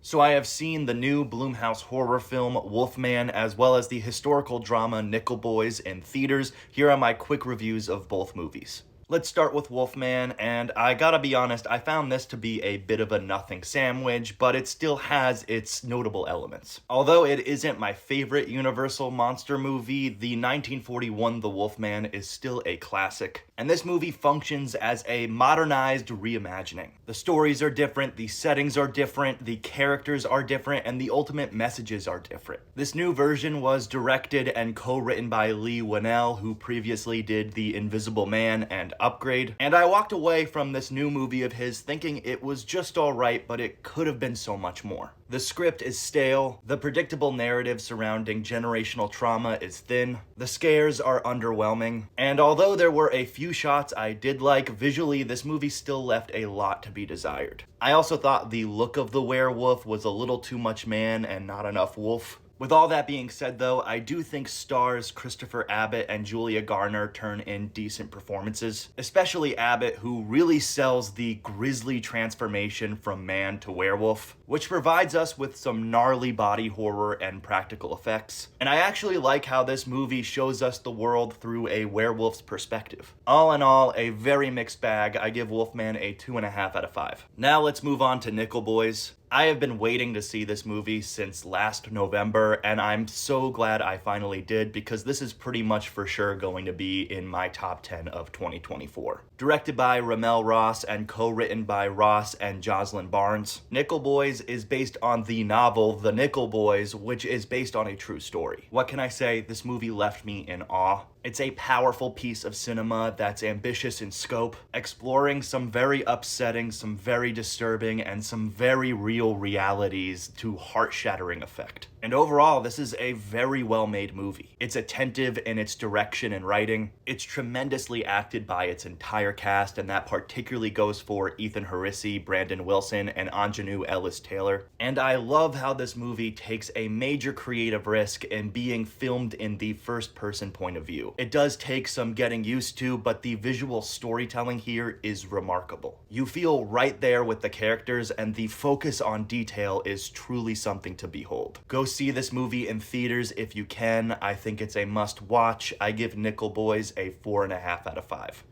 So I have seen the new Blumhouse horror film Wolfman as well as the historical drama Nickel Boys in theaters. Here are my quick reviews of both movies. Let's start with Wolfman, and I gotta be honest, I found this to be a bit of a nothing sandwich, but it still has its notable elements. Although it isn't my favorite Universal monster movie, the 1941 The Wolfman is still a classic, and this movie functions as a modernized reimagining. The stories are different, the settings are different, the characters are different, and the ultimate messages are different. This new version was directed and co-written by Leigh Whannell, who previously did The Invisible Man and Upgrade, and I walked away from this new movie of his thinking it was just alright, but it could have been so much more. The script is stale, the predictable narrative surrounding generational trauma is thin, the scares are underwhelming, and although there were a few shots I did like, visually this movie still left a lot to be desired. I also thought the look of the werewolf was a little too much man and not enough wolf. With all that being said though, I do think stars Christopher Abbott and Julia Garner turn in decent performances, especially Abbott, who really sells the grisly transformation from man to werewolf, which provides us with some gnarly body horror and practical effects. And I actually like how this movie shows us the world through a werewolf's perspective. All in all, a very mixed bag. I give Wolfman a 2.5 out of 5. Now let's move on to Nickel Boys. I have been waiting to see this movie since last November, and I'm so glad I finally did because this is pretty much for sure going to be in my top 10 of 2024. Directed by Ramel Ross and co-written by Ross and Jocelyn Barnes, Nickel Boys is based on the novel The Nickel Boys, which is based on a true story. What can I say? This movie left me in awe. It's a powerful piece of cinema that's ambitious in scope, exploring some very upsetting, some very disturbing, and some very real realities to heart-shattering effect. And overall, this is a very well-made movie. It's attentive in its direction and writing. It's tremendously acted by its entire cast, and that particularly goes for Ethan Harisi, Brandon Wilson, and Anjanou Ellis-Taylor. And I love how this movie takes a major creative risk in being filmed in the first-person point of view. It does take some getting used to, but the visual storytelling here is remarkable. You feel right there with the characters, and the focus on detail is truly something to behold. Go see this movie in theaters if you can. I think it's a must watch. I give Nickel Boys a 4.5 out of 5.